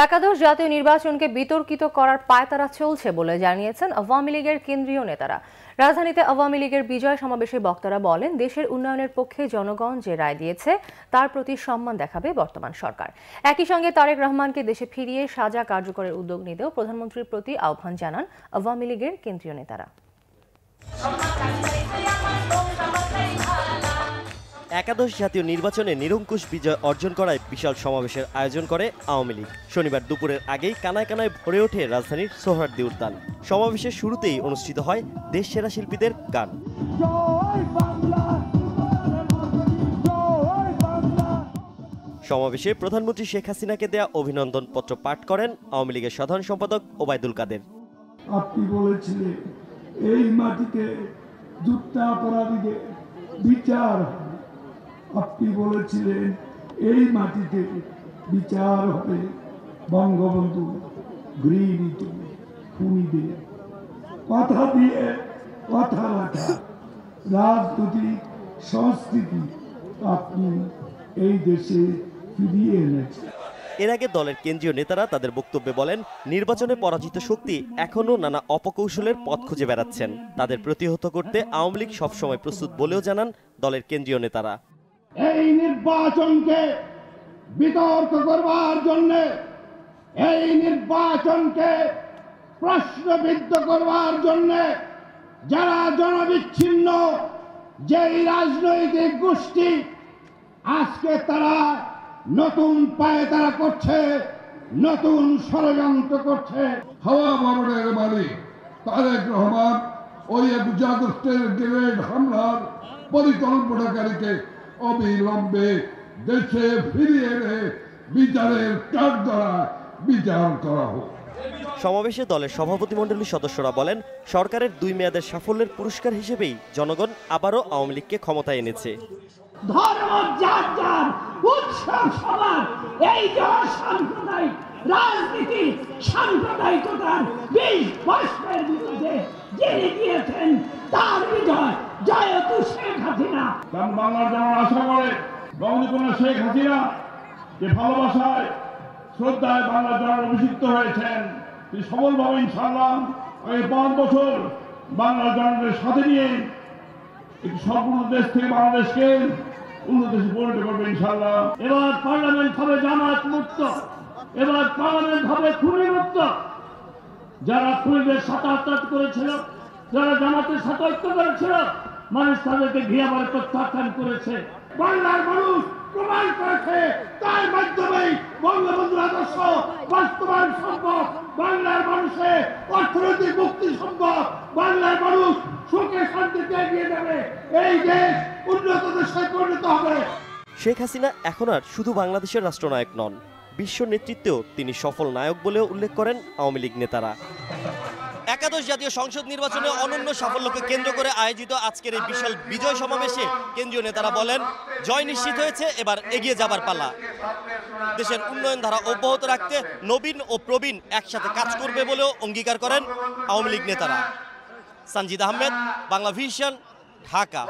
একাদশ জাতীয় নির্বাচনকে বিতর্কিত করার পায়তারা চলছে বলে জানিয়েছেন আওয়ামী লীগের কেন্দ্রীয় নেতারা। রাজধানীতে আওয়ামী লীগের বিজয় সমাবেশে বক্তারা বলেন, দেশের উন্নয়নের পক্ষে জনগণ যে রায় দিয়েছে তার প্রতি সম্মান দেখাবে বর্তমান সরকার। একই সঙ্গে তারেক রহমানকে দেশে ফিরিয়ে সাজা কার্যকরের উদ্যোগ নিতেও প্রধানমন্ত্রীর প্রতি আহ্বান জানান আওয়ামী লীগের কেন্দ্রীয় নেতারা। একাদশ জাতীয় নির্বাচনে নিরঙ্কুশ বিজয় অর্জন করায় বিশাল সমাবেশের আয়োজন করে আওয়ামী লীগ। শনিবার দুপুরের আগেই কানায় কানায় ভরে ওঠে রাজধানীর সোহরাওয়ার্দী উদ্যান। সমাবেশের শুরুতেই অনুষ্ঠিত হয় দেশ সেরা শিল্পীদের গান। সমাবেশে প্রধানমন্ত্রী শেখ হাসিনাকে দেয়া অভিনন্দন পত্র পাঠ করেন আওয়ামী লীগের সাধারণ সম্পাদক ওবায়দুল কাদের। আপনি বলেছিলেন এই মাটিতে যুদ্ধাপরাধীদের বিচার, আপনি বলেছিলেন এই মাটিতে বিচার হবে বঙ্গবন্ধু গৃহীত খুনিদের। কথা দিয়ে কথা রাখা রাজনৈতিক সংস্কৃতি আপনি এই দেশে ফিরিয়ে এনেছেন। এর আগে দলের কেন্দ্রীয় নেতারা তাদের বক্তব্যে বলেন, নির্বাচনে পরাজিত শক্তি এখনও নানা অপকৌশলের পথ খুঁজে বেড়াচ্ছেন। তাদের প্রতিহত করতে আওয়ামী লীগ সবসময় প্রস্তুত বলেও জানান দলের কেন্দ্রীয় নেতারা। এই নির্বাচনকে বিতর্ক করবার জন্য, এই নির্বাচনকে প্রশ্নবিদ্ধ করবার জন্য যারা জনবিচ্ছিন্ন যেই রাজনৈতিক গোষ্ঠী, আজকে তারা নতুন পায়তারা করছে, নতুন ষড়যন্ত্র করছে। হাওয়া ভবনের মালিক তারেক রহমান ওই ১ আগস্টের গ্রেনেড হামলার পরিকল্পনাকারীকে অবিলম্বে দেশে ফিরিয়ে এনে বিচারের কাঠগড়ায় বিচার করা হোক। সমাবেশে দলের সভাপতিমণ্ডলীর সদস্যরা বলেন, সরকারের ২ মেয়াদের সাফল্যের পুরস্কার হিসেবেই জনগণ আবারও আওয়ামী লীগকে ক্ষমতায় এনেছে। ধর্ম যার যার, উৎসব সবার, এই যে সাম্প্রদায়িক রাজনীতি, সাম্প্রদায়িকতার ২০ বছরের বিরুদ্ধে যিনি গিয়েছেন তার বিজয় জয়তু শেখ হাসিনা। বাংলার জনগণ আশা করে বঙ্গবন্ধু শেখ হাসিনা যে ভালোবাসায় শ্রদ্ধায় বাংলার জনগণ অভিষিক্ত হয়েছেন, তিনি সফলভাবে ইনশাআল্লাহ এই ৫ বছর বাংলার জনগণের সাথে নিয়ে একটি সম্পূর্ণ দেশ থেকে বাংলাদেশকে উন্নত দেশে পরিণত করবে ইনশাআল্লাহ। এবার পার্লামেন্ট হবে জামাত মুক্ত, এবার পার্লামেন্ট হবে খুনি মুক্ত। যারা খুনিদের সাথে আত্মহত্যা করেছিল, যারা জামাতের সাথে ঐক্য করেছিল, মানুষ তাদেরকে ঘিয়াবার প্রত্যাখ্যান করেছে। বাংলার মানুষ প্রমাণ করেছে তার মাধ্যমেই বঙ্গবন্ধুর আদর্শ বাস্তবায়ন সম্ভব। বাংলার মানুষের অর্থনৈতিক মুক্তি সম্ভব। বাংলার মানুষ সুখে শান্তিতে এগিয়ে যাবে, এই দেশ উন্নত দেশে পরিণত হবে। শেখ হাসিনা এখন আর শুধু বাংলাদেশের রাষ্ট্রনায়ক নন, বিশ্ব নেতৃত্বেও তিনি সফল নায়ক বলেও উল্লেখ করেন আওয়ামী লীগ নেতারা। একাদশ জাতীয় সংসদ নির্বাচনে অনন্য সাফল্যকে কেন্দ্র করে আয়োজিত আজকের এই বিশাল বিজয় সমাবেশে কেন্দ্রীয় নেতারা বলেন, জয় নিশ্চিত হয়েছে, এবার এগিয়ে যাবার পালা। দেশের উন্নয়ন ধারা অব্যাহত রাখতে নবীন ও প্রবীণ একসাথে কাজ করবে বলেও অঙ্গীকার করেন আওয়ামী লীগ নেতারা। সানজিদ আহমেদ, বাংলা ভিশন, ঢাকা।